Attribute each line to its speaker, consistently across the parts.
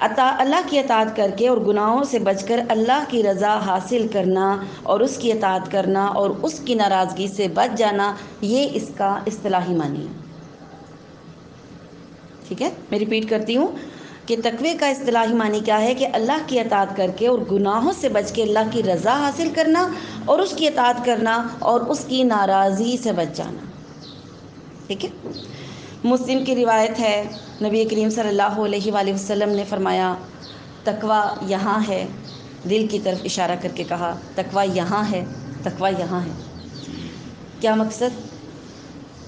Speaker 1: اللہ کی اطاعت کر کے اور گناہوں سے بچ کر اللہ کی رضا حاصل کرنا اور اس کی اطاعت کرنا اور اس کی ناراضگی سے بچ جانا، یہ اس کا اصطلاحی معنی ہے۔ ٹھیک ہے، میں ریپیٹ کرتی ہوں کہ تقوی کا اصطلاحی معنی کیا ہے کہ اللہ کی اطاعت کر کے اور گناہوں سے بچ کے اللہ کی رضا حاصل کرنا اور اس کی اطاعت کرنا اور اس کی ناراضی سے بچ جانا۔ ٹھیک ہے، مسلم کی روایت ہے، نبی کریم صلی اللہ علیہ وآلہ وسلم نے فرمایا تقوی یہاں ہے، دل کی طرف اشارہ کر کے کہا تقوی یہاں ہے، تقوی یہاں ہے۔ کیا مقصد؟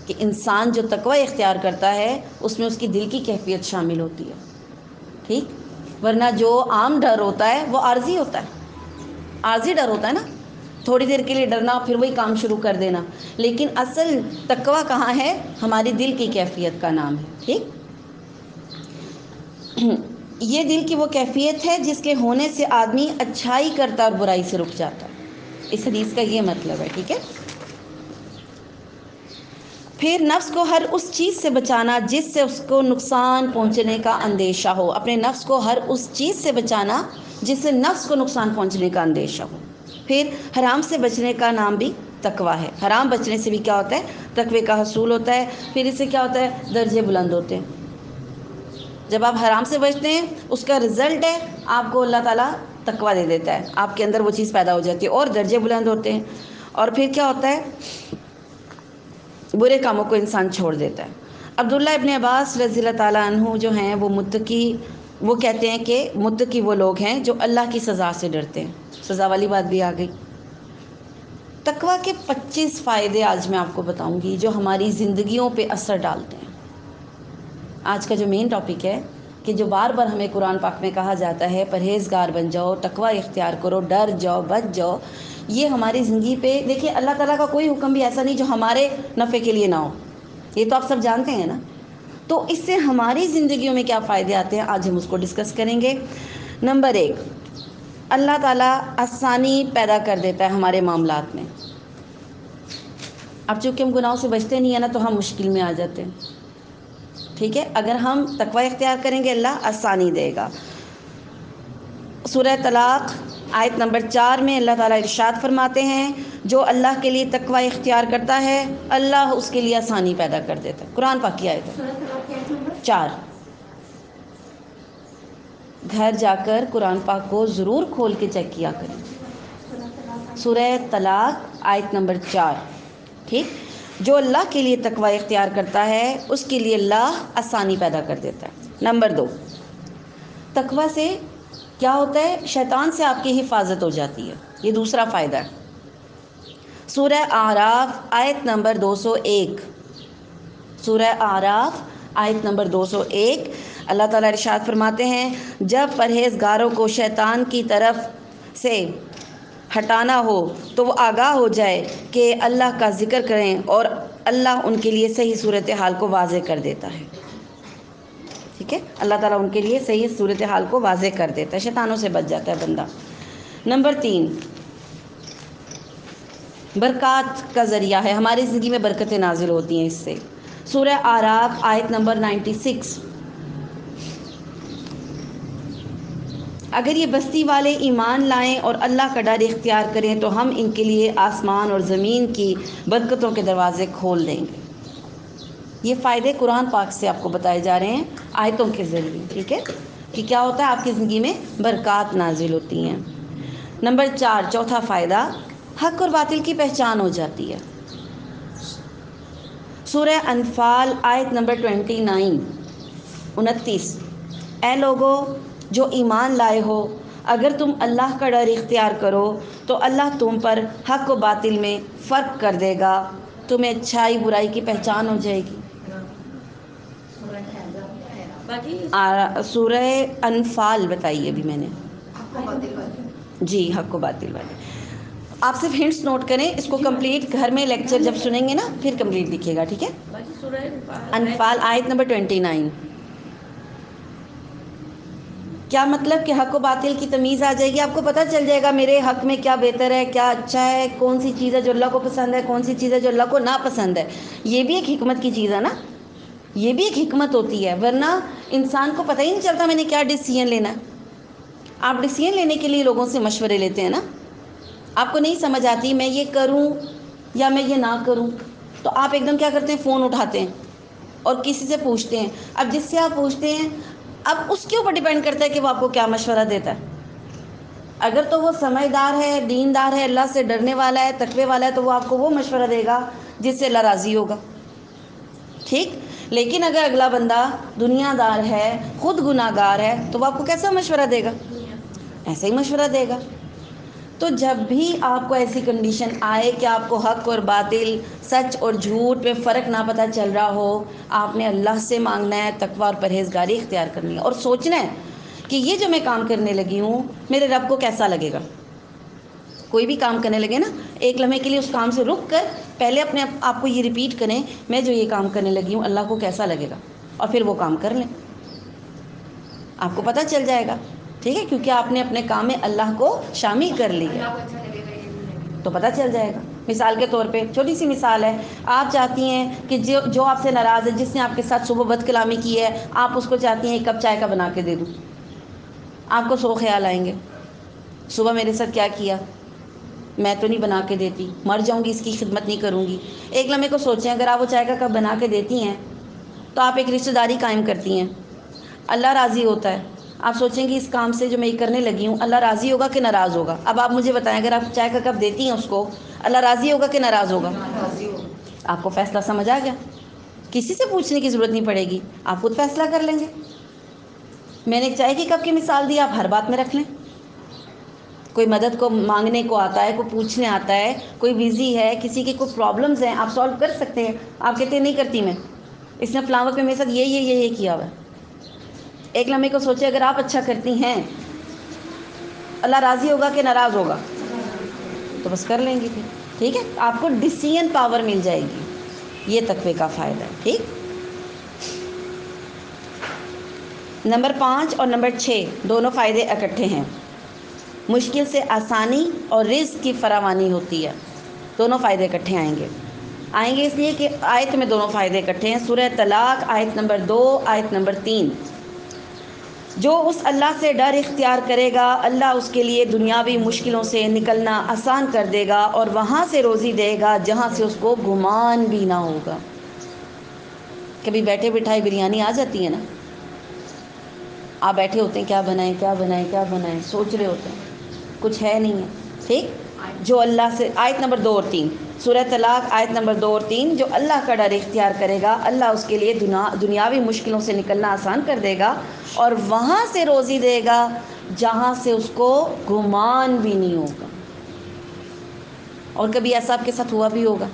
Speaker 1: کہ انسان جو تقوی اختیار کرتا ہے اس میں اس کی دل کی کیفیت شامل ہوتی ہے۔ ٹھیک، ورنہ جو عام ڈر ہوتا ہے وہ عارضی ہوتا ہے، عارضی ڈر ہوتا ہے نا، تھوڑی دیر کے لیے ڈرنا پھر وہی کام شروع کر دینا، لیکن اصل تقوی کہاں ہے؟ ہماری دل کی کیفیت کا نام ہے۔ ٹھیک، یہ دل کی وہ کیفیت ہے جس کے ہونے سے آدمی اچھائی کرتا اور برائی سے رک جاتا ہے، اس حدیث کا یہ مطلب ہے۔ ٹھیک ہے، پھر نفس کو ہر اس چیز سے بچانا جس سے اس کو نقصان پہنچنے کا اندیشہ ہو، اپنے نفس کو ہر اس چیز سے بچانا جس سے نفس کو نقصان پہنچنے کا اندیشہ ہو۔ پھر حرام سے بچنے کا نام بھی تقوی ہے، حرام بچنے سے بھی کیا ہوتا ہے؟ تقوی کا حصول ہوتا ہے۔ پھر اس سے کیا ہوتا ہے؟ درجے بلند ہوتے ہیں۔ جب آپ حرام سے بچتے ہیں اس کا رزلٹ ہے آپ کو اللہ تعالیٰ تقوی دے دیتا ہے، آپ کے اندر وہ چیز پیدا ہو جاتی ہے اور درجے بلند ہوتے ہیں۔ اور پھر کیا ہوتا ہے؟ برے کاموں کو انسان چھوڑ دیتا ہے۔ عبداللہ ابن عباس رضی اللہ تعالیٰ عنہ جو ہیں وہ متقی، وہ کہتے ہیں کہ متقی وہ لوگ ہیں جو اللہ کی سزا سے ڈرتے ہیں۔ سزا والی بات بھی آ گئی۔ تقوی کے 25 فائدے آج میں آپ کو بتاؤں گی جو ہماری زندگیوں پہ اثر ڈالتے ہیں۔ آج کا جو مین ٹاپک ہے کہ جو بار بار ہمیں قرآن پاک میں کہا جاتا ہے پرہیزگار بن جاؤ، تقوی اختیار کرو، ڈر جاؤ، بچ جاؤ، یہ ہماری زندگی پہ دیکھیے اللہ تعالیٰ کا کوئی حکم بھی ایسا نہیں جو ہمارے نفع کے لیے نہ ہو، یہ تو آپ سب جانتے ہیں نا۔ تو اس سے ہماری زندگیوں میں کیا فائدے آتے ہیں آج ہم اس کو ڈسکس کریں گے۔ نمبر 1، اللہ تعالیٰ آسانی پیدا کر دیتا ہے ہمارے معاملات میں۔ اب چونکہ ہم گناہوں سے بچتے نہیں ہیں نا تو ہم مشکل میں آ جاتے ہیں۔ ٹھیک ہے، اگر ہم تقوی اختیار کریں گے اللہ آسانی دے گا۔ سورہ طلاق آیت نمبر 4 میں اللہ تعالیٰ ارشاد فرماتے ہیں جو اللہ کے لیے تقوی اختیار کرتا ہے اللہ اس کے لیے آسانی پیدا کر دیتا ہے۔ قرآن پاک کی آیت ہے 4۔ گھر جا کر قرآن پاک کو ضرور کھول کے چیک کیا کریں۔ سورہ طلاق آیت نمبر 4۔ ٹھیک، جو اللہ کے لیے تقوی اختیار کرتا ہے اس کے لیے اللہ آسانی پیدا کر دیتا ہے۔ نمبر 2، تقوی سے کیا ہوتا ہے؟ شیطان سے آپ کی حفاظت ہو جاتی ہے، یہ دوسرا فائدہ ہے۔ سورہ اعراف آیت نمبر 201، سورہ اعراف آیت نمبر 201 اللہ تعالیٰ ارشاد فرماتے ہیں جب پرہیزگاروں کو شیطان کی طرف سے ہٹانا ہو تو وہ آگاہ ہو جائے کہ اللہ کا ذکر کریں اور اللہ ان کے لیے صحیح صورتحال کو واضح کر دیتا ہے۔ ٹھیک ہے، اللہ تعالیٰ ان کے لیے صحیح صورتحال کو واضح کر دیتا ہے، شیطانوں سے بچ جاتا ہے بندہ۔ نمبر 3، برکات کا ذریعہ ہے، ہماری زندگی میں برکتیں نازل ہوتی ہیں اس سے۔ سورہ اعراف آیت نمبر 96، اگر یہ بستی والے ایمان لائیں اور اللہ کا ڈر اختیار کریں تو ہم ان کے لیے آسمان اور زمین کی برکتوں کے دروازے کھول دیں گے۔ یہ فائدے قرآن پاک سے آپ کو بتائے جا رہے ہیں آیتوں کے ذریعے۔ ٹھیک ہے، کہ کیا ہوتا ہے آپ کی زندگی میں برکات نازل ہوتی ہیں۔ نمبر 4، چوتھا فائدہ، حق اور باطل کی پہچان ہو جاتی ہے۔ سورہ انفال آیت نمبر 29، اے لوگو جو ایمان لائے ہو اگر تم اللہ کا ڈر اختیار کرو تو اللہ تم پر حق و باطل میں فرق کر دے گا، تمہیں اچھائی برائی کی پہچان ہو جائے گی۔ سورہ انفال بتائیے ابھی میں نے جی، حق و باطل والے۔ آپ صرف ہنٹس نوٹ کریں، اس کو کمپلیٹ گھر میں لیکچر جب سنیں گے نا پھر کمپلیٹ لکھیے گا۔ ٹھیک ہے، انفال آیت نمبر 29۔ کیا مطلب کہ حق و باطل کی تمیز آ جائے گی، آپ کو پتہ چل جائے گا میرے حق میں کیا بہتر ہے، کیا اچھا ہے، کون سی چیز ہے جو اللہ کو پسند ہے، کون سی چیز ہے جو اللہ کو ناپسند ہے۔ یہ بھی ایک حکمت کی چیز ہے نا، یہ بھی ایک حکمت ہوتی ہے، ورنہ انسان کو پتہ ہی نہیں چلتا میں نے کیا ڈیسیژن لینا ہے۔ آپ ڈیسیژن لینے کے لیے لوگوں سے مشورے لیتے ہیں نا، آپ کو نہیں سمجھ آتی میں یہ کروں یا میں یہ نہ کروں، تو آپ ایک دم کیا کرتے ہیں، فون اٹھاتے ہیں اور کسی سے پوچھتے ہیں۔ اب جس سے آپ پوچھتے ہیں، اب اس کے اوپر ڈیپینڈ کرتا ہے کہ وہ آپ کو کیا مشورہ دیتا ہے۔ اگر تو وہ سمجھدار ہے، دیندار ہے، اللہ سے ڈرنے والا ہے، تقوی والا ہے، تو وہ آپ کو وہ مشورہ دے گا جس سے اللہ راضی ہوگا، ٹھیک۔ لیکن اگر اگلا بندہ دنیا دار ہے، خود گناہ گار ہے، تو وہ آپ کو کیسا مشورہ دے گا؟ ایسا ہی مشورہ دے گا۔ تو جب بھی آپ کو ایسی کنڈیشن آئے کہ آپ کو حق اور باطل، سچ اور جھوٹ پہ فرق نہ پتہ چل رہا ہو، آپ نے اللہ سے مانگنا ہے، تقوی اور پرہیزگاری اختیار کرنی ہے، اور سوچنا ہے کہ یہ جو میں کام کرنے لگی ہوں میرے رب کو کیسا لگے گا۔ کوئی بھی کام کرنے لگے نا، ایک لمحے کے لیے اس کام سے رک کر پہلے اپنے آپ کو یہ ریپیٹ کریں، میں جو یہ کام کرنے لگی ہوں اللہ کو کیسا لگے گا، اور پھر وہ کام کر لیں، آپ کو پتہ چل جائے گا، ٹھیک ہے، کیونکہ آپ نے اپنے کام میں اللہ کو شامل کر لیا تو پتہ چل جائے گا۔ مثال کے طور پہ چھوٹی سی مثال ہے، آپ چاہتی ہیں کہ جو آپ سے ناراض ہے، جس نے آپ کے ساتھ صبح بد کلامی کی ہے، آپ اس کو چاہتی ہیں ایک کپ چائے کا بنا کے دے دوں، آپ کو 100 خیال آئیں گے، صبح میرے ساتھ کیا کیا، میں تو نہیں بنا کے دیتی، مر جاؤں گی اس کی خدمت نہیں کروں گی۔ ایک لمحے کو سوچیں، اگر آپ وہ چائے کا کپ بنا کے دیتی ہیں تو آپ ایک رشتہ داری قائم کرتی ہیں، اللہ راضی ہوتا ہے، آپ سوچیں گے اس کام سے جو میں یہ کرنے لگی ہوں اللہ راضی ہوگا کہ ناراض ہوگا۔ اب آپ مجھے بتائیں، اگر آپ چائے کا کپ دیتی ہیں اس کو، اللہ راضی ہوگا کہ ناراض ہوگا؟ آپ کو فیصلہ سمجھ آ گیا، کسی سے پوچھنے کی ضرورت نہیں پڑے گی، آپ خود فیصلہ کر لیں گے۔ میں نے ایک چائے کی کپ کی مثال دی، آپ ہر بات میں رکھ لیں۔ کوئی مدد کو مانگنے کو آتا ہے، کوئی پوچھنے آتا ہے، کوئی بیزی ہے، کسی کی کوئی پرابلمز ہیں، آپ سالو کر سکتے ہیں، آپ کہتے ہیں نہیں کرتی میں، اس نے فلاں وقت پہ میرے ساتھ یہ کیا ہوا ہے۔ ایک لمحے کو سوچے، اگر آپ اچھا کرتی ہیں اللہ راضی ہوگا کہ ناراض ہوگا؟ تو بس کر لیں گی پھر، ٹھیک ہے، آپ کو ڈیسیژن پاور مل جائے گی، یہ تقوی کا فائدہ ہے، ٹھیک۔ نمبر 5 اور نمبر 6 دونوں فائدے اکٹھے ہیں، مشکل سے آسانی اور رزق کی فراوانی ہوتی ہے، دونوں فائدے اکٹھے آئیں گے اس لیے کہ آیت میں دونوں فائدے اکٹھے ہیں۔ سورہ طلاق آیت نمبر 2 آیت نمبر 3، جو اس اللہ سے ڈر اختیار کرے گا اللہ اس کے لیے دنیاوی مشکلوں سے نکلنا آسان کر دے گا اور وہاں سے روزی دے گا جہاں سے اس کو گمان بھی نہ ہوگا۔ کبھی بیٹھے بٹھائے بریانی آ جاتی ہے نا، آپ بیٹھے ہوتے ہیں کیا بنائیں، سوچ رہے ہوتے ہیں، کچھ ہے نہیں ہے، ٹھیک۔ جو اللہ سے، آیت نمبر 2 اور 3 سورہ طلاق آیت نمبر 2 اور 3، جو اللہ کا ڈر اختیار کرے گا اللہ اس کے لیے دنیاوی مشکلوں سے نکلنا آسان کر دے گا اور وہاں سے روزی دے گا جہاں سے اس کو گمان بھی نہیں ہوگا۔ اور کبھی ایسا آپ کے ساتھ ہوا بھی ہوگا،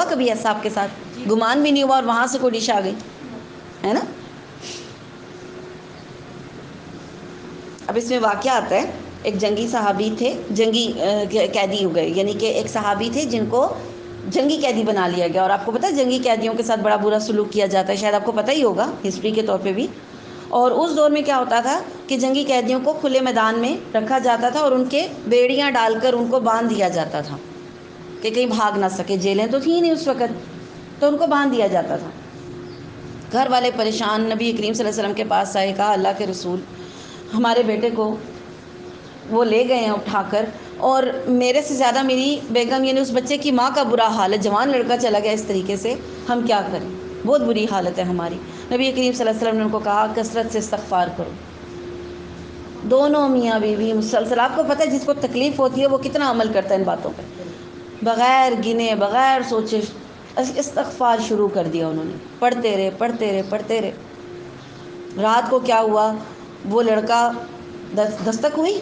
Speaker 1: کبھی ایسا آپ کے ساتھ گمان بھی نہیں ہوا اور وہاں سے کوئی ڈش آ گئی، ہے نا۔ اب اس میں واقعہ آتا ہے، ایک جنگی صحابی تھے، جنگی قیدی ہو گئے، یعنی کہ ایک صحابی تھے جن کو جنگی قیدی بنا لیا گیا، اور آپ کو پتہ ہے جنگی قیدیوں کے ساتھ بڑا برا سلوک کیا جاتا ہے، شاید آپ کو پتہ ہی ہوگا ہسٹری کے طور پہ بھی۔ اور اس دور میں کیا ہوتا تھا کہ جنگی قیدیوں کو کھلے میدان میں رکھا جاتا تھا اور ان کے بیڑیاں ڈال کر ان کو باندھ دیا جاتا تھا کہ کہیں بھاگ نہ سکے، جیلیں تو تھیں نہیں اس وقت، تو ان کو باندھ دیا جاتا تھا۔ گھر والے پریشان، نبی کریم صلی اللہ علیہ وسلم کے پاس آئے، کہا اللہ کے رسول ہمارے بیٹے کو وہ لے گئے ہیں اٹھا کر، اور میرے سے زیادہ میری بیگم یعنی اس بچے کی ماں کا برا حال ہے، جوان لڑکا چلا گیا اس طریقے سے، ہم کیا کریں، بہت بری حالت ہے ہماری۔ نبی کریم صلی اللہ علیہ وسلم نے ان کو کہا کثرت سے استغفار کرو۔ دونوں میاں بیوی مسلسل، آپ کو پتہ ہے جس کو تکلیف ہوتی ہے وہ کتنا عمل کرتا ہے ان باتوں پہ، بغیر گنے بغیر سوچے استغفار شروع کر دیا انہوں نے، پڑھتے رہے۔ رات کو کیا ہوا، وہ لڑکا دستک ہوئی،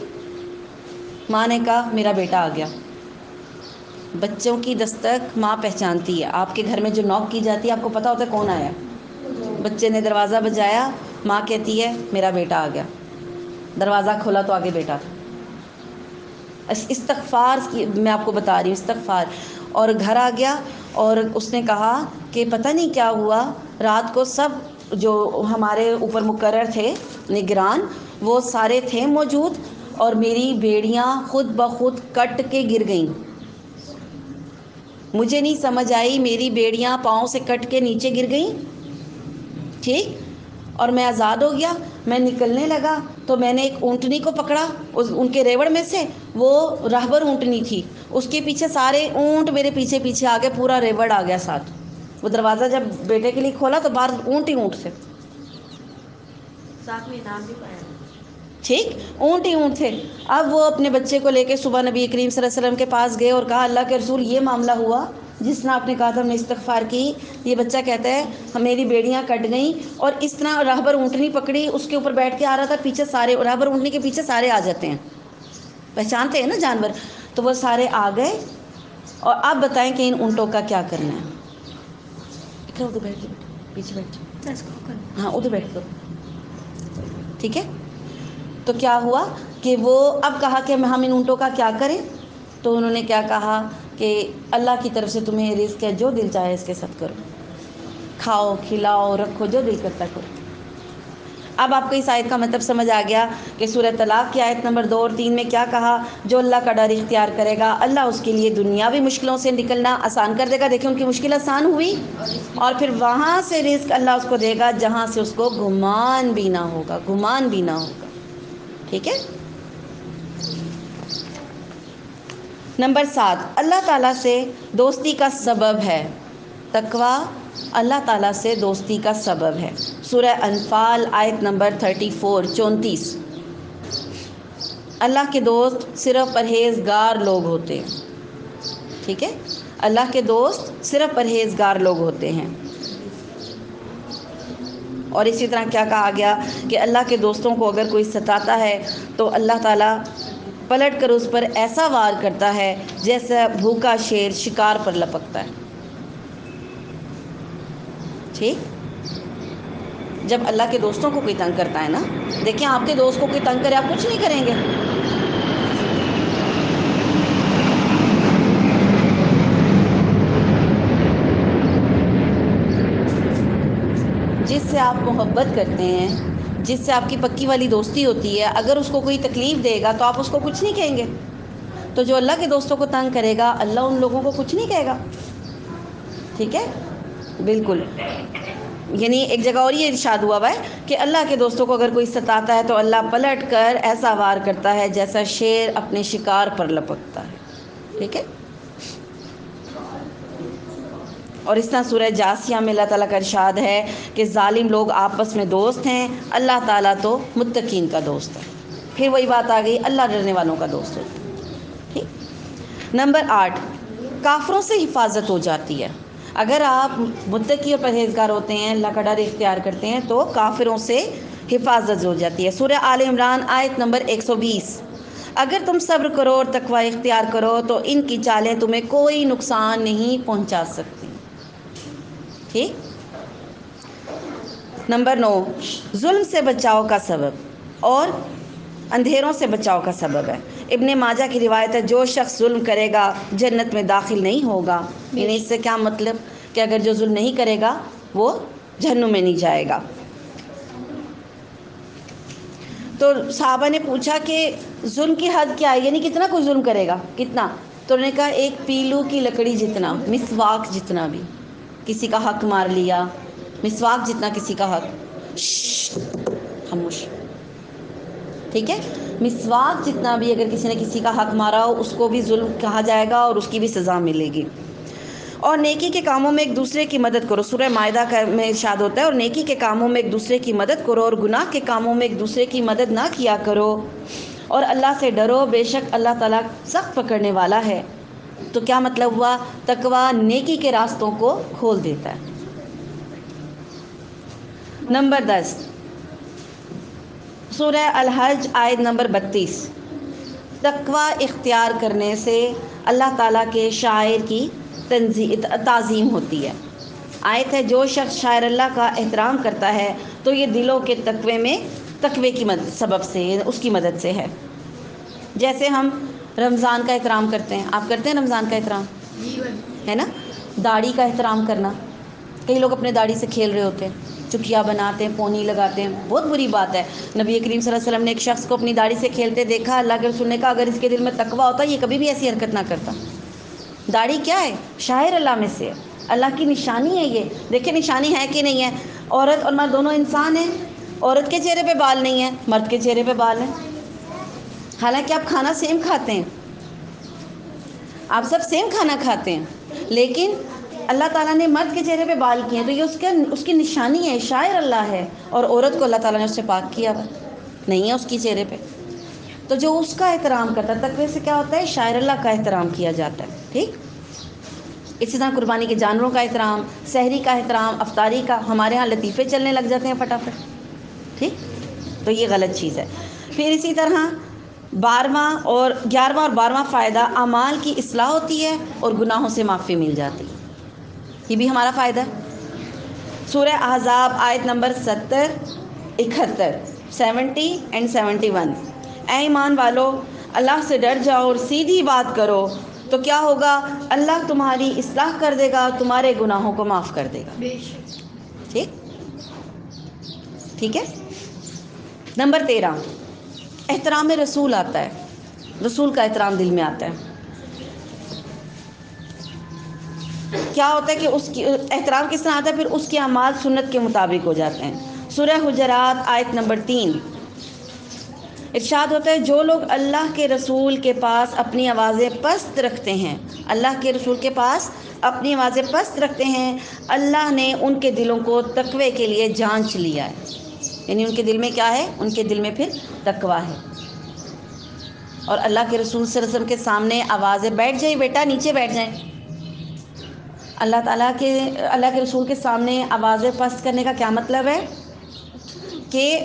Speaker 1: ماں نے کہا میرا بیٹا آ گیا۔ بچوں کی دستک ماں پہچانتی ہے، آپ کے گھر میں جو نوک کی جاتی ہے آپ کو پتہ ہوتا ہے کون آیا۔ بچے نے دروازہ بجایا، ماں کہتی ہے میرا بیٹا آ گیا، دروازہ کھولا تو آگے بیٹا تھا۔ استغفار کی میں آپ کو بتا رہی ہوں، استغفار۔ اور گھر آ گیا اور اس نے کہا کہ پتہ نہیں کیا ہوا، رات کو سب جو ہمارے اوپر مقرر تھے نگران وہ سارے تھے موجود، اور میری بیڑیاں خود بخود کٹ کے گر گئیں، مجھے نہیں سمجھ آئی، میری بیڑیاں پاؤں سے کٹ کے نیچے گر گئیں، ٹھیک، اور میں آزاد ہو گیا۔ میں نکلنے لگا تو میں نے ایک اونٹنی کو پکڑا، ان کے ریوڑ میں سے، وہ راہبر اونٹنی تھی، اس کے پیچھے سارے اونٹ میرے پیچھے پیچھے آ گئے، پورا ریوڑ آ گیا ساتھ۔ وہ دروازہ جب بیٹے کے لیے کھولا تو باہر اونٹ ہی اونٹ تھے،
Speaker 2: ساتھ میں انعام بھی پایا۔
Speaker 1: ٹھیک، اونٹ ہی اونٹ تھے۔ اب وہ اپنے بچے کو لے کے صبح نبی کریم صلی اللہ علیہ وسلم کے پاس گئے اور کہا اللہ کے رسول یہ معاملہ ہوا جس طرح آپ نے کہا تھا، ہم نے استغفار کی، یہ بچہ کہتا ہے میری بیڑیاں کٹ گئیں، اور اس طرح راہبر اونٹنی پکڑی، اس کے اوپر بیٹھ کے آ رہا تھا، پیچھے سارے راہبر اونٹنی کے پیچھے سارے آ جاتے ہیں، پہچانتے ہیں نا جانور، تو وہ سارے آ گئے۔ اور آپ بتائیں کہ ان اونٹوں کا کیا کرنا ہے؟ ادھر بیٹھ کے پیچھے بیٹھ جاؤ، ہاں ادھر بیٹھ کر، ٹھیک ہے۔ تو کیا ہوا کہ وہ اب کہا کہ ہم ان اونٹوں کا کیا کریں؟ تو انہوں نے کیا کہا کہ اللہ کی طرف سے تمہیں رزق ہے، جو دل چاہے اس کے ساتھ کرو، کھاؤ کھلاؤ رکھو، جو دل کرتا کرو۔ اب آپ کو اس آیت کا مطلب سمجھ آ گیا کہ سورہ طلاق کی آیت نمبر 2 اور 3 میں کیا کہا؟ جو اللہ کا ڈر اختیار کرے گا اللہ اس کے لیے دنیاوی مشکلوں سے نکلنا آسان کر دے گا۔ دیکھیں ان کی مشکل آسان ہوئی، اور پھر وہاں سے رزق اللہ اس کو دے گا جہاں سے اس کو گمان بھی نہ ہوگا، گمان بھی نہ ہوگا، ٹھیک ہے۔ نمبر 7، اللہ تعالیٰ سے دوستی کا سبب ہے تقوی، اللہ تعالیٰ سے دوستی کا سبب ہے۔ سورہ انفال آیت نمبر 34 اللہ کے دوست صرف پرہیزگار لوگ ہوتے ہیں، ٹھیک ہے، اللہ کے دوست صرف پرہیزگار لوگ ہوتے ہیں۔ اور اسی طرح کیا کہا گیا کہ اللہ کے دوستوں کو اگر کوئی ستاتا ہے تو اللہ تعالیٰ پلٹ کر اس پر ایسا وار کرتا ہے جیسا بھوکا شیر شکار پر لپکتا ہے، ٹھیک۔ جب اللہ کے دوستوں کو کوئی تنگ کرتا ہے نا، دیکھیں آپ کے دوست کو کوئی تنگ کرے آپ کچھ نہیں کریں گے، جس سے آپ محبت کرتے ہیں، جس سے آپ کی پکی والی دوستی ہوتی ہے، اگر اس کو کوئی تکلیف دے گا تو آپ اس کو کچھ نہیں کہیں گے۔ تو جو اللہ کے دوستوں کو تنگ کرے گا اللہ ان لوگوں کو کچھ نہیں کہے گا، ٹھیک ہے، بالکل۔ یعنی ایک جگہ اور یہ ارشاد ہوا ہے کہ اللہ کے دوستوں کو اگر کوئی ستاتا ہے تو اللہ پلٹ کر ایسا وار کرتا ہے جیسا شیر اپنے شکار پر لپکتا ہے، ٹھیک ہے۔ اور اس طرح سورہ جاسیہ میں اللہ تعالیٰ کا ارشاد ہے کہ ظالم لوگ آپس میں دوست ہیں، اللہ تعالیٰ تو متقین کا دوست ہے۔ پھر وہی بات آ گئی، اللہ ڈرنے والوں کا دوست ہوتا ہے، ٹھیک۔ نمبر 8، کافروں سے حفاظت ہو جاتی ہے۔ اگر آپ متقی اور پرہیزگار ہوتے ہیں، اللہ کا ڈر اختیار کرتے ہیں، تو کافروں سے حفاظت ہو جاتی ہے۔ سورہ آل عمران آیت نمبر 120، اگر تم صبر کرو اور تقوی اختیار کرو تو ان کی چالیں تمہیں کوئی نقصان نہیں پہنچا سکتی، ٹھیک۔ نمبر 9، ظلم سے بچاؤ کا سبب اور اندھیروں سے بچاؤ کا سبب ہے۔ ابن ماجہ کی روایت ہے جو شخص ظلم کرے گا جنت میں داخل نہیں ہوگا۔ یعنی اس سے کیا مطلب کہ اگر جو ظلم نہیں کرے گا وہ جہنم میں نہیں جائے گا۔ تو صحابہ نے پوچھا کہ ظلم کی حد کیا ہے، یعنی کتنا کوئی ظلم کرے گا، کتنا؟ تو انہوں نے کہا ایک پیلو کی لکڑی جتنا، مسواک جتنا بھی کسی کا حق مار لیا، مسواک جتنا کسی کا حق، خاموش، ٹھیک ہے، مسواک جتنا بھی اگر کسی نے کسی کا حق مارا ہو اس کو بھی ظلم کہا جائے گا اور اس کی بھی سزا ملے گی۔ اور نیکی کے کاموں میں ایک دوسرے کی مدد کرو، سورہ مائدہ میں ارشاد ہوتا ہے اور نیکی کے کاموں میں ایک دوسرے کی مدد کرو اور گناہ کے کاموں میں ایک دوسرے کی مدد نہ کیا کرو، اور اللہ سے ڈرو، بے شک اللہ تعالیٰ سخت پکڑنے والا ہے۔ تو کیا مطلب ہوا؟ تقوی نیکی کے راستوں کو کھول دیتا ہے۔ نمبر 10، سورہ الحج آیت نمبر 32، تقوی اختیار کرنے سے اللہ تعالیٰ کے شاعر کی تعظیم ہوتی ہے۔ آیت ہے جو شخص شاعر اللہ کا احترام کرتا ہے تو یہ دلوں کے تقوی کی سبب سے، اس کی مدد سے ہے۔ جیسے ہم رمضان کا احترام کرتے ہیں، آپ کرتے ہیں رمضان کا احترام، ہے نا؟ داڑھی کا احترام کرنا، کئی لوگ اپنے داڑھی سے کھیل رہے ہوتے ہیں، چکیا بناتے ہیں، پونی لگاتے ہیں، بہت بری بات ہے۔ نبی کریم صلی اللہ علیہ وسلم نے ایک شخص کو اپنی داڑھی سے کھیلتے دیکھا، اللہ کے رسول نے کہا اگر اس کے دل میں تقوی ہوتا یہ کبھی بھی ایسی حرکت نہ کرتا، داڑھی کیا ہے؟ شاعر اللہ میں سے ہے، اللہ کی نشانی ہے یہ. دیکھیں نشانی ہے کہ نہیں ہے. عورت اور مرد دونوں انسان ہیں. عورت کے چہرے پہ بال نہیں ہیں، مرد کے چہرے پہ بال ہیں. حالانکہ آپ کھانا سیم کھاتے ہیں، آپ سب سیم کھانا کھاتے ہیں، لیکن اللہ تعالیٰ نے مرد کے چہرے پہ بال کیے ہیں تو یہ اس کی نشانی ہے، شاعر اللہ ہے. اور عورت کو اللہ تعالیٰ نے اس سے پاک کیا ہوا نہیں ہے اس کی چہرے پہ. تو جو اس کا احترام کرتا ہے، تقوی سے کیا ہوتا ہے؟ شاعر اللہ کا احترام کیا جاتا ہے. ٹھیک. اسی طرح قربانی کے جانوروں کا احترام، سحری کا احترام، افطاری کا. ہمارے ہاں لطیفے چلنے لگ جاتے ہیں فٹافٹ. ٹھیک. تو یہ غلط چیز ہے. پھر اسی طرح 11واں اور 12واں فائدہ اعمال کی اصلاح ہوتی ہے اور گناہوں سے معافی مل جاتی ہے. یہ بھی ہمارا فائدہ ہے. سورہ احزاب آیت نمبر 70 71 70 اینڈ 71. اے ایمان والو، اللہ سے ڈر جاؤ اور سیدھی بات کرو تو کیا ہوگا؟ اللہ تمہاری اصلاح کر دے گا، تمہارے گناہوں کو معاف کر دے گا. ٹھیک ٹھیک ہے. نمبر 13 احترام رسول آتا ہے. رسول کا احترام دل میں آتا ہے. کیا ہوتا ہے کہ اس کی احترام کس طرح آتا ہے؟ پھر اس کے اعمال سنت کے مطابق ہو جاتے ہیں. سورہ حجرات آیت نمبر 3 ارشاد ہوتا ہے جو لوگ اللہ کے رسول کے پاس اپنی آوازیں پست رکھتے ہیں، اللہ کے رسول کے پاس اپنی آوازیں پست رکھتے ہیں، اللہ نے ان کے دلوں کو تقوی کے لیے جانچ لیا ہے. یعنی ان کے دل میں کیا ہے؟ ان کے دل میں پھر تقوی ہے. اور اللہ کے رسول صلی اللہ علیہ وسلم کے سامنے آوازیں بیٹھ جائیں بیٹا نیچے بیٹھ جائیں. اللہ کے رسول کے سامنے آوازیں پست کرنے کا کیا مطلب ہے؟ کہ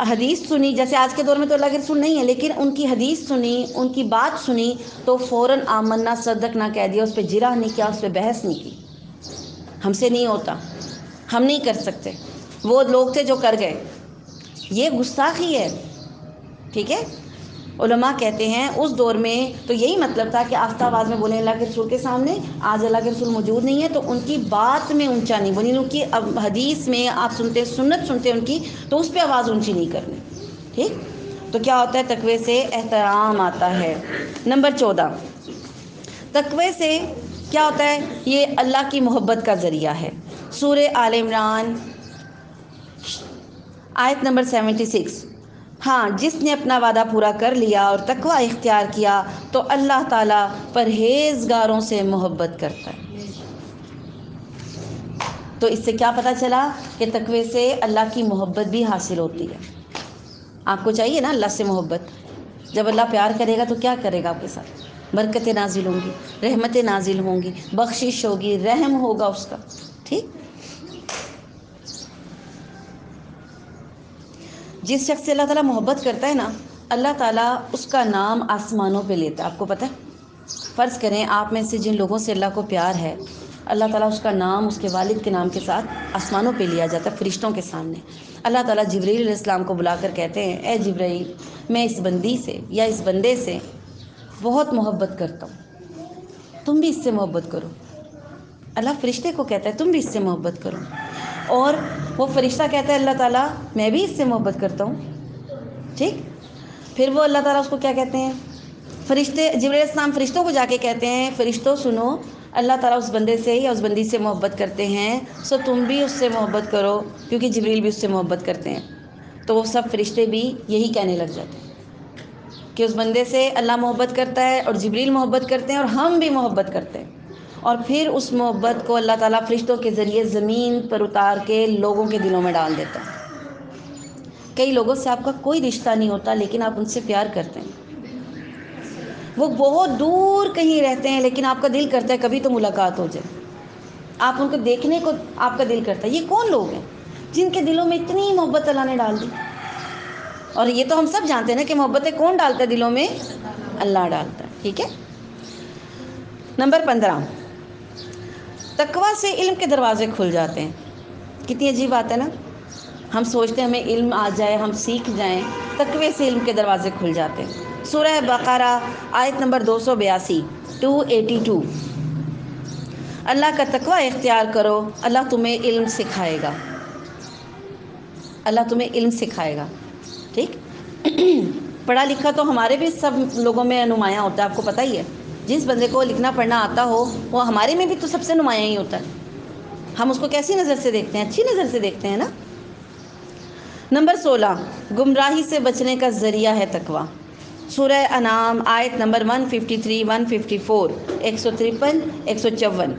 Speaker 1: حدیث سنی، جیسے آج کے دور میں تو اللہ کے رسول نہیں ہے، لیکن ان کی حدیث سنی، ان کی بات سنی تو فوراً آمنا صدقنا کہہ دیا، اس پہ جرح نہیں کیا، اس پہ بحث نہیں کی. ہم سے نہیں ہوتا، ہم نہیں کر سکتے. وہ لوگ تھے جو کر گئے. یہ گستاخی ہے. ٹھیک ہے. علماء کہتے ہیں اس دور میں تو یہی مطلب تھا کہ آہستہ آواز میں بولیں اللہ کے رسول کے سامنے. آج اللہ کے رسول موجود نہیں ہے تو ان کی بات میں اونچا نہیں بولیں، ان کی حدیث میں آپ سنتے، سنت سنتے ان کی، تو اس پہ آواز اونچی نہیں کرنی. ٹھیک. تو کیا ہوتا ہے؟ تقوی سے احترام آتا ہے. نمبر 14 تقوی سے کیا ہوتا ہے؟ یہ اللہ کی محبت کا ذریعہ ہے. سورہ آل عمران آیت نمبر 76. ہاں جس نے اپنا وعدہ پورا کر لیا اور تقوی اختیار کیا تو اللہ تعالیٰ پرہیزگاروں سے محبت کرتا ہے. تو اس سے کیا پتہ چلا کہ تقوی سے اللہ کی محبت بھی حاصل ہوتی ہے. آپ کو چاہیے نا اللہ سے محبت. جب اللہ پیار کرے گا تو کیا کرے گا آپ کے ساتھ؟ برکتیں نازل ہوں گی، رحمتیں نازل ہوں گی، بخشش ہوگی، رحم ہوگا اس کا. ٹھیک. جس شخص سے اللہ تعالیٰ محبت کرتا ہے نا، اللہ تعالیٰ اس کا نام آسمانوں پہ لیتا ہے. آپ کو پتہ ہے؟ فرض کریں آپ میں سے جن لوگوں سے اللہ کو پیار ہے، اللہ تعالیٰ اس کا نام اس کے والد کے نام کے ساتھ آسمانوں پہ لیا جاتا ہے فرشتوں کے سامنے. اللہ تعالیٰ جبرائیل علیہ السلام کو بلا کر کہتے ہیں اے جبرائیل، میں اس بندی سے یا اس بندے سے بہت محبت کرتا ہوں، تم بھی اس سے محبت کرو. اللہ فرشتے کو کہتا ہے تم بھی اس سے محبت کرو. اور وہ فرشتہ کہتا ہے اللہ تعالیٰ میں بھی اس سے محبت کرتا ہوں. ٹھیک. پھر وہ اللہ تعالیٰ اس کو کیا کہتے ہیں؟ فرشتے جبرائیل علیہ السلام فرشتوں کو جا کے کہتے ہیں فرشتوں سنو، اللہ تعالیٰ اس بندے سے یا اس بندی سے محبت کرتے ہیں، سو تم بھی اس سے محبت کرو، کیونکہ جبرائیل بھی اس سے محبت کرتے ہیں. تو وہ سب فرشتے بھی یہی کہنے لگ جاتے ہیں کہ اس بندے سے اللہ محبت کرتا ہے اور جبرائیل محبت کرتے ہیں اور ہم بھی محبت کرتے ہیں. اور پھر اس محبت کو اللہ تعالیٰ فرشتوں کے ذریعے زمین پر اتار کے لوگوں کے دلوں میں ڈال دیتا ہے. کئی لوگوں سے آپ کا کوئی رشتہ نہیں ہوتا لیکن آپ ان سے پیار کرتے ہیں. وہ بہت دور کہیں رہتے ہیں لیکن آپ کا دل کرتا ہے کبھی تو ملاقات ہو جائے. آپ ان کو دیکھنے کو آپ کا دل کرتا ہے. یہ کون لوگ ہیں جن کے دلوں میں اتنی محبت اللہ نے ڈال دی؟ اور یہ تو ہم سب جانتے ہیں نا کہ محبتیں کون ڈالتا ہے دلوں میں؟ اللہ ڈالتا ہے. ٹھیک ہے. نمبر 15 تقوی سے علم کے دروازے کھل جاتے ہیں. کتنی عجیب بات ہے نا. ہم سوچتے ہیں ہمیں علم آ جائے، ہم سیکھ جائیں، تقوی سے علم کے دروازے کھل جاتے ہیں. سورہ بقرہ آیت نمبر 282 282. اللہ کا تقوی اختیار کرو، اللہ تمہیں علم سکھائے گا. اللہ تمہیں علم سکھائے گا. ٹھیک. پڑھا لکھا تو ہمارے بھی سب لوگوں میں نمایاں ہوتا ہے، آپ کو پتہ ہی ہے. جس بندے کو لکھنا پڑھنا آتا ہو وہ ہمارے میں بھی تو سب سے نمایاں ہی ہوتا ہے. ہم اس کو کیسی نظر سے دیکھتے ہیں؟ اچھی نظر سے دیکھتے ہیں نا. نمبر 16 گمراہی سے بچنے کا ذریعہ ہے تقویٰ. سورہ انعام آیت نمبر 153 154 153 154.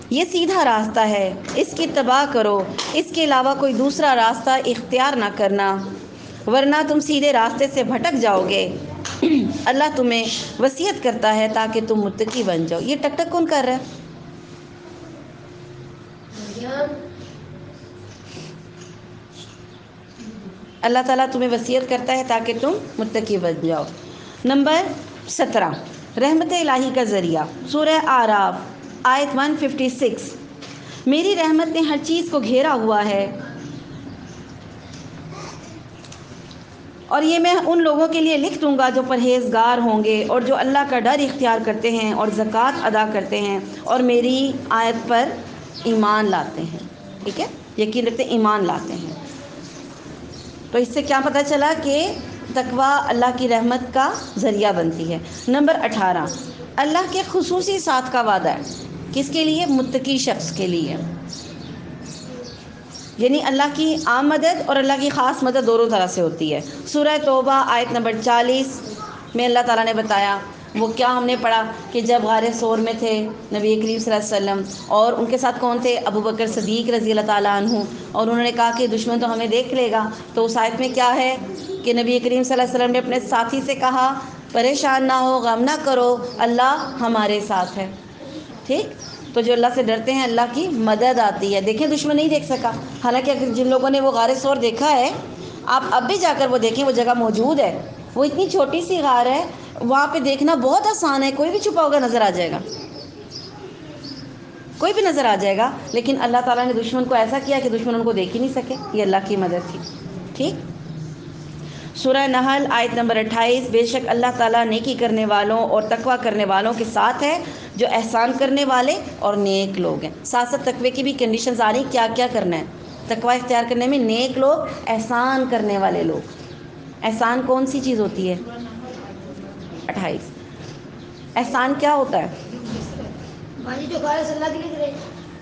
Speaker 1: یہ سیدھا راستہ ہے، اس کی اتباع کرو، اس کے علاوہ کوئی دوسرا راستہ اختیار نہ کرنا ورنہ تم سیدھے راستے سے بھٹک جاؤ گے. اللہ تمہیں وصیت کرتا ہے تاکہ تم متقی بن جاؤ. یہ ٹک ٹک کون کر رہا ہے؟ اللہ تعالیٰ تمہیں وصیت کرتا ہے تاکہ تم متقی بن جاؤ. نمبر 17 رحمت الہی کا ذریعہ. سورہ اعراف آیت 156. میری رحمت نے ہر چیز کو گھیرا ہوا ہے اور یہ میں ان لوگوں کے لیے لکھ دوں گا جو پرہیزگار ہوں گے اور جو اللہ کا ڈر اختیار کرتے ہیں اور زکوٰۃ ادا کرتے ہیں اور میری آیت پر ایمان لاتے ہیں. ٹھیک ہے، یقین رکھتے ایمان لاتے ہیں. تو اس سے کیا پتہ چلا کہ تقویٰ اللہ کی رحمت کا ذریعہ بنتی ہے. نمبر 18 اللہ کے خصوصی ساتھ کا وعدہ ہے. کس کے لیے؟ متقی شخص کے لیے. یعنی اللہ کی عام مدد اور اللہ کی خاص مدد دونوں طرح سے ہوتی ہے. سورہ توبہ آیت نمبر 40 میں اللہ تعالیٰ نے بتایا وہ کیا ہم نے پڑھا کہ جب غار ثور میں تھے نبی کریم صلی اللہ علیہ وسلم اور ان کے ساتھ کون تھے؟ ابو بکر صدیق رضی اللہ تعالیٰ عنہ. اور انہوں نے کہا کہ دشمن تو ہمیں دیکھ لے گا. تو اس آیت میں کیا ہے کہ نبی کریم صلی اللہ علیہ وسلم نے اپنے ساتھی سے کہا پریشان نہ ہو، غم نہ کرو، اللہ ہمارے ساتھ ہے. ٹھیک، تو جو اللہ سے ڈرتے ہیں اللہ کی مدد آتی ہے. دیکھیں دشمن نہیں دیکھ سکا، حالانکہ اگر جن لوگوں نے وہ غار ثور دیکھا ہے آپ اب بھی جا کر وہ دیکھیں، وہ جگہ موجود ہے. وہ اتنی چھوٹی سی غار ہے، وہاں پہ دیکھنا بہت آسان ہے. کوئی بھی چھپا ہوگا نظر آ جائے گا، کوئی بھی نظر آ جائے گا. لیکن اللہ تعالیٰ نے دشمن کو ایسا کیا کہ دشمن ان کو دیکھ ہی نہیں سکے. یہ اللہ کی مدد تھی. ٹھیک. سورہ نحل آیت نمبر 28 بے شک اللہ تعالیٰ نیکی کرنے والوں اور تقویٰ کرنے والوں کے ساتھ ہے جو احسان کرنے والے اور نیک لوگ ہیں. ساتھ ساتھ تقوی کی بھی کنڈیشنز آ رہی کیا کیا کرنا ہے تقویٰ اختیار کرنے میں. نیک لوگ، احسان کرنے والے لوگ. احسان کون سی چیز ہوتی ہے؟ 28. احسان کیا ہوتا ہے؟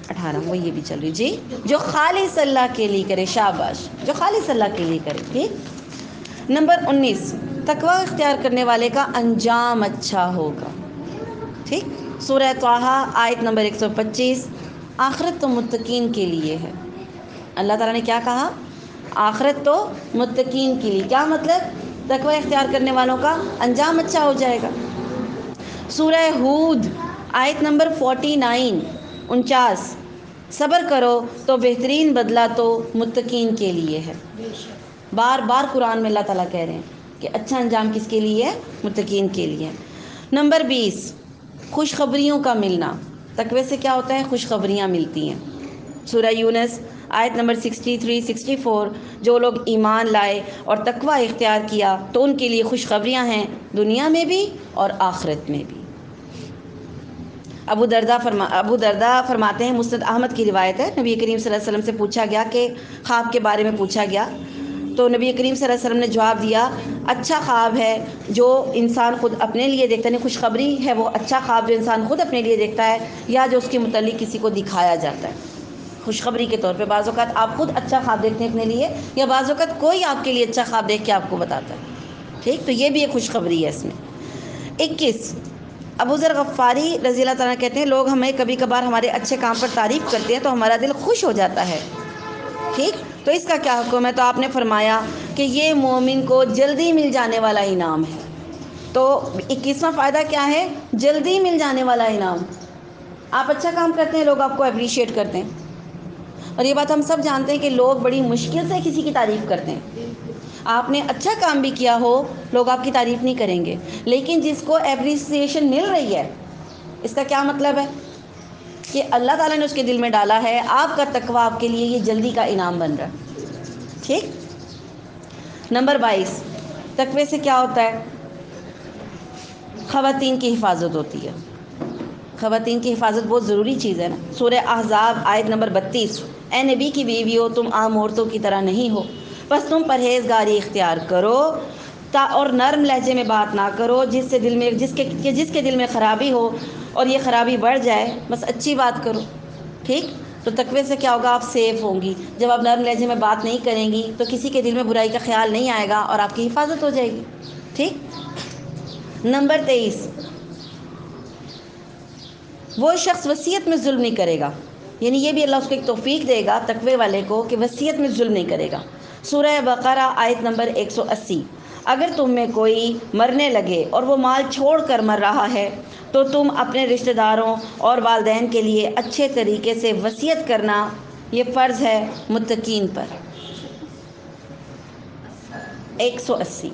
Speaker 1: 18 وہ یہ بھی چل رہی جی جو خالص اللہ کے لیے کرے. شاباش، جو خالص اللہ کے لیے کرے. ٹھیک. نمبر 19 تقویٰ اختیار کرنے والے کا انجام اچھا ہوگا. ٹھیک. سورہ طٰہٰ آیت نمبر 125 آخرت تو متقین کے لیے ہے. اللہ تعالیٰ نے کیا کہا؟ آخرت تو متقین کے لیے. کیا مطلب؟ تقویٰ اختیار کرنے والوں کا انجام اچھا ہو جائے گا. سورہ ہود آیت نمبر 49 49 صبر کرو تو بہترین بدلہ تو متقین کے لیے ہے. بار بار قرآن میں اللہ تعالیٰ کہہ رہے ہیں کہ اچھا انجام کس کے لیے ہے؟ متقین کے لیے. نمبر 20 خوشخبریوں کا ملنا. تقوی سے کیا ہوتا ہے؟ خوشخبریاں ملتی ہیں. سورہ یونس آیت نمبر 63 64 جو لوگ ایمان لائے اور تقویٰ اختیار کیا تو ان کے لیے خوشخبریاں ہیں دنیا میں بھی اور آخرت میں بھی. ابو دردہ فرماتے ہیں، مسند احمد کی روایت ہے، نبی کریم صلی اللہ علیہ وسلم سے پوچھا گیا کہ خواب کے بارے میں پوچھا گیا تو نبی کریم صلی اللہ علیہ وسلم نے جواب دیا اچھا خواب ہے جو انسان خود اپنے لیے دیکھتا ہے. خوشخبری ہے وہ اچھا خواب جو انسان خود اپنے لیے دیکھتا ہے یا جو اس کے متعلق کسی کو دکھایا جاتا ہے. خوشخبری کے طور پہ بعض اوقات آپ خود اچھا خواب دیکھتے ہیں اپنے لیے یا بعض اوقات کوئی آپ کے لیے اچھا خواب دیکھ کے آپ کو بتاتا ہے. ٹھیک. تو یہ بھی ایک خوشخبری ہے اس میں. 21 ابو ذر غفاری رضی اللہ تعالیٰ کہتے ہیں لوگ ہمیں کبھی کبھار ہمارے اچھے کام پر تعریف کرتے ہیں تو ہمارا دل خوش ہو جاتا ہے. ٹھیک. تو اس کا کیا حکم ہے؟ تو آپ نے فرمایا کہ یہ مومن کو جلدی مل جانے والا انعام ہے. تو 21واں فائدہ کیا ہے؟ جلدی مل جانے والا انعام. آپ اچھا کام کرتے ہیں لوگ آپ کو اپریشیٹ کرتے ہیں. اور یہ بات ہم سب جانتے ہیں کہ لوگ بڑی مشکل سے کسی کی تعریف کرتے ہیں. آپ نے اچھا کام بھی کیا ہو لوگ آپ کی تعریف نہیں کریں گے. لیکن جس کو اپریسیشن مل رہی ہے اس کا کیا مطلب ہے کہ اللہ تعالیٰ نے اس کے دل میں ڈالا ہے آپ کا تقویٰ آپ کے لیے یہ جلدی کا انعام بن رہا ہے. ٹھیک. نمبر 22 تقوی سے کیا ہوتا ہے؟ خواتین کی حفاظت ہوتی ہے. خواتین کی حفاظت بہت ضروری چیز ہے نا. سورہ احزاب آیت نمبر 32 اے نبی کی بیویو تم عام عورتوں کی طرح نہیں ہو بس تم پرہیزگاری اختیار کرو اور نرم لہجے میں بات نہ کرو جس کے دل میں خرابی ہو اور یہ خرابی بڑھ جائے، بس اچھی بات کرو، ٹھیک؟ تو تقوی سے کیا ہوگا؟ آپ سیف ہوں گی۔ جب آپ نرم لہجے میں بات نہیں کریں گی تو کسی کے دل میں برائی کا خیال نہیں آئے گا اور آپ کی حفاظت ہو جائے گی، ٹھیک؟ نمبر 23، وہ شخص وصیت میں ظلم نہیں کرے گا، یعنی یہ بھی اللہ اس کو ایک توفیق دے گا تقوی والے کو کہ وصیت میں ظلم نہیں کرے گا۔ سورہ بقرہ آیت نمبر 180، اگر تم میں کوئی مرنے لگے اور وہ مال چھوڑ کر مر رہا ہے تو تم اپنے رشتہ داروں اور والدین کے لیے اچھے طریقے سے وصیت کرنا یہ فرض ہے متقین پر۔ 180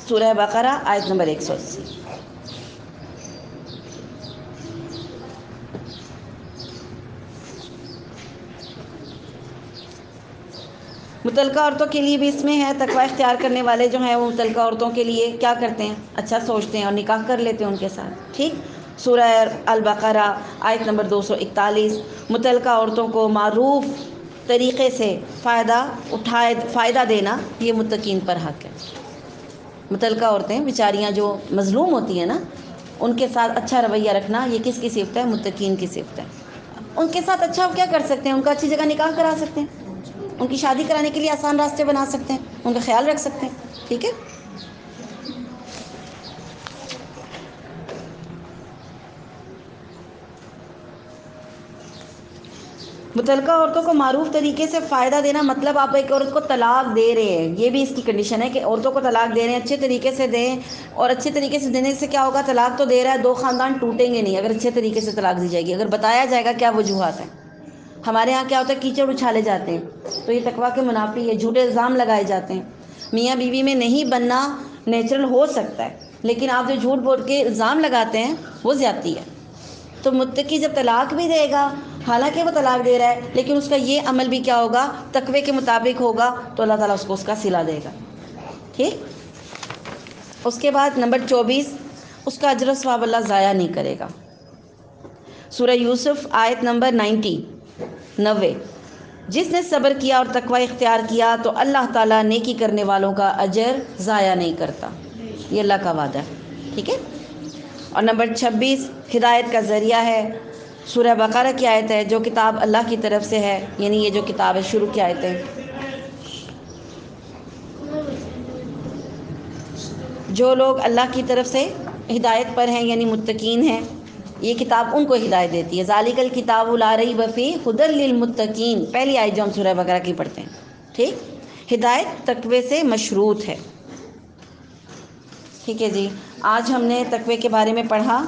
Speaker 1: سورہ بقرہ آیت نمبر 180۔ متعلقہ عورتوں کے لیے بھی اس میں ہے، تقوی اختیار کرنے والے جو ہیں وہ متعلقہ عورتوں کے لیے کیا کرتے ہیں؟ اچھا سوچتے ہیں اور نکاح کر لیتے ہیں ان کے ساتھ، ٹھیک؟ سورہ البقرہ آیت نمبر 241، متعلقہ عورتوں کو معروف طریقے سے فائدہ دینا یہ متقین پر حق ہے۔ متعلقہ عورتیں بیچاریاں جو مظلوم ہوتی ہیں نا، ان کے ساتھ اچھا رویہ رکھنا یہ کس کی صفت ہے؟ متقین کی صفت ہے۔ ان کے ساتھ اچھا کیا کر سکتے ہیں؟ ان کا اچھی جگہ نکاح کرا سکتے ہیں، ان کی شادی کرانے کے لیے آسان راستے بنا سکتے ہیں، ان کا خیال رکھ سکتے ہیں، ٹھیک ہے؟ متعلقہ عورتوں کو معروف طریقے سے فائدہ دینا مطلب آپ ایک عورت کو طلاق دے رہے ہیں، یہ بھی اس کی کنڈیشن ہے کہ عورتوں کو طلاق دے رہے ہیں، اچھے طریقے سے دیں، اور اچھے طریقے سے دینے سے کیا ہوگا؟ طلاق تو دے رہا ہے، دو خاندان ٹوٹیں گے نہیں اگر اچھے طریقے سے طلاق دی جائے گی، اگر بتایا جائے گا کیا وجوہات ہیں۔ ہمارے ہاں کیا ہوتا ہے؟ کیچڑ اچھالے جاتے ہیں، تو یہ تقویٰ کے منافی ہے، جھوٹے الزام لگائے جاتے ہیں۔ میاں بیوی میں نہیں بننا نیچرل ہو سکتا ہے، لیکن آپ جو جھوٹ بول کے الزام لگاتے ہیں وہ زیادتی ہے۔ تو متقی جب طلاق بھی دے گا، حالانکہ وہ طلاق دے رہا ہے لیکن اس کا یہ عمل بھی کیا ہوگا؟ تقوی کے مطابق ہوگا، تو اللہ تعالیٰ اس کو اس کا صلہ دے گا، ٹھیک؟ اس کے بعد نمبر 24، اس کا اجر و ثواب اللہ ضائع نہیں کرے گا۔ سورہ یوسف آیت نمبر 90، جس نے صبر کیا اور تقوی اختیار کیا تو اللہ تعالیٰ نیکی کرنے والوں کا اجر ضائع نہیں کرتا، یہ اللہ کا وعدہ ہے، ٹھیک ہے؟ اور نمبر 26 ہدایت کا ذریعہ ہے، سورہ بقرہ کی آیت ہے، جو کتاب اللہ کی طرف سے ہے، یعنی یہ جو کتاب ہے شروع کی آیت ہے، جو لوگ اللہ کی طرف سے ہدایت پر ہیں یعنی متقین ہیں، یہ کتاب ان کو ہدایت دیتی ہے۔ ذالک الکتاب لا ریب فیہ ھدی للمتقین، پہلی آیت جو ہم سورہ بقرہ کی پڑھتے ہیں، ٹھیک؟ ہدایت تقوی سے مشروط ہے، ٹھیک ہے جی؟ آج ہم نے تقوی کے بارے میں پڑھا،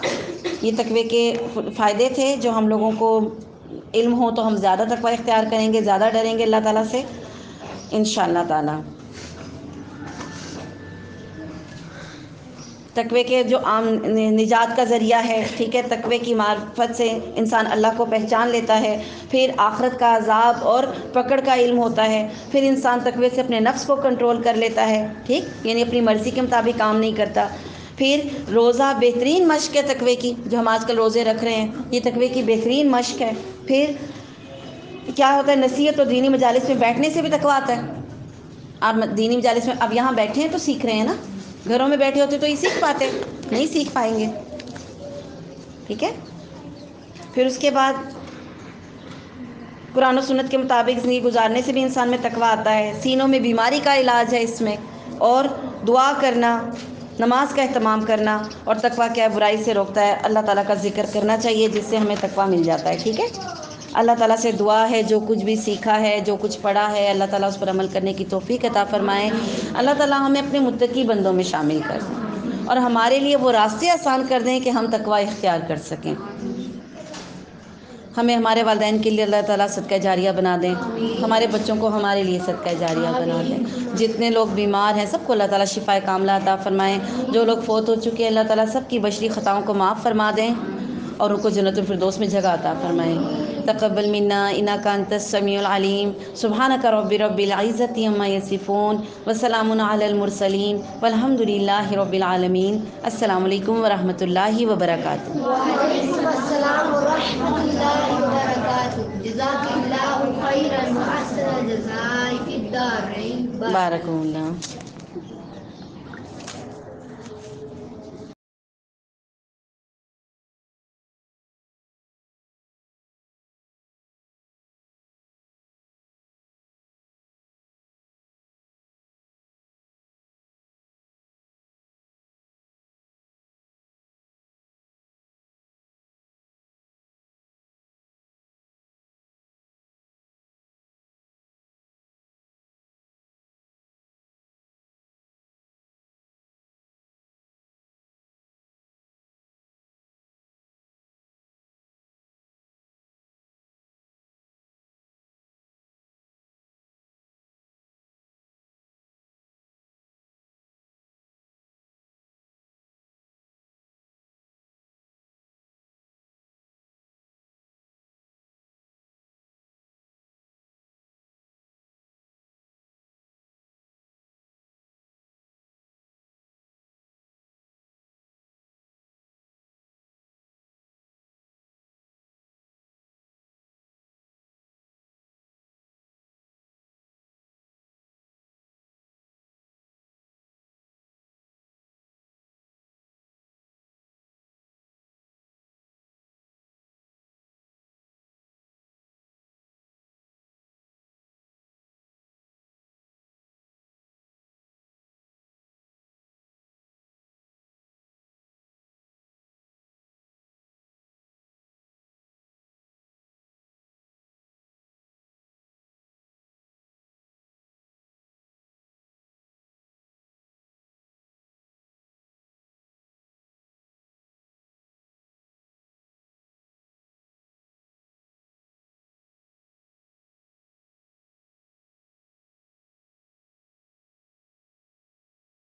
Speaker 1: یہ تقوی کے فائدے تھے جو ہم لوگوں کو علم ہو تو ہم زیادہ تقوی اختیار کریں گے، زیادہ ڈریں گے اللہ تعالیٰ سے انشاءاللہ تعالیٰ۔ تقوی کے جو عام نجات کا ذریعہ ہے، ٹھیک ہے؟ تقوی کی معرفت سے انسان اللہ کو پہچان لیتا ہے، پھر آخرت کا عذاب اور پکڑ کا علم ہوتا ہے، پھر انسان تقوی سے اپنے نفس کو کنٹرول کر لیتا ہے، ٹھیک؟ یعنی اپنی مرضی کے مطابق کام نہیں کرتا۔ پھر روزہ بہترین مشق ہے تقوی کی، جو ہم آج کل روزے رکھ رہے ہیں یہ تقوی کی بہترین مشق ہے۔ پھر کیا ہوتا ہے؟ نصیحت اور دینی مجالس میں بیٹھنے سے بھی تقوی آتا ہے۔ آپ دینی مجالس میں اب یہاں بیٹھے ہیں تو سیکھ رہے ہیں نا، گھروں میں بیٹھے ہوتے تو یہ سیکھ پاتے، نہیں سیکھ پائیں گے، ٹھیک ہے؟ پھر اس کے بعد قرآن و سنت کے مطابق زندگی گزارنے سے بھی انسان میں تقوی آتا ہے، سینوں میں بیماری کا علاج ہے اس میں، اور دعا کرنا، نماز کا اہتمام کرنا، اور تقوی کیا ہے؟ برائی سے روکتا ہے، اللہ تعالیٰ کا ذکر کرنا چاہیے جس سے ہمیں تقوی مل جاتا ہے، ٹھیک ہے؟ اللہ تعالیٰ سے دعا ہے جو کچھ بھی سیکھا ہے، جو کچھ پڑھا ہے، اللہ تعالیٰ اس پر عمل کرنے کی توفیق عطا فرمائے۔ اللہ تعالیٰ ہمیں اپنے متقی بندوں میں شامل کر دیں اور ہمارے لیے وہ راستے آسان کر دیں کہ ہم تقوی اختیار کر سکیں۔ ہمیں ہمارے والدین کے لیے اللہ تعالیٰ صدقہ جاریہ بنا دیں، ہمارے بچوں کو ہمارے لیے صدقہ جاریہ بنا دیں، جتنے لوگ بیمار ہیں سب کو اللہ تعالیٰ شفائے کاملہ عطا فرمائیں، جو لوگ فوت ہو چکے ہیں اللہ تعالیٰ سب کی بشری خطاؤں کو معاف فرما دیں اور ان کو جنت الفردوس میں جگہ عطا فرمائیں۔ تقبل منا انک انت السمیع العلیم، سبحانک رب العزۃ عما یصفون، وسلام علی المرسلین، والحمد للہ رب العالمین۔ السلام علیکم ورحمۃ اللہ وبرکاتہ۔
Speaker 2: وعلیکم السلام ورحمۃ اللہ وبرکاتہ۔ جزاک اللہ خیرا واحسن الجزاء فی الدارین۔
Speaker 1: بارک اللہ۔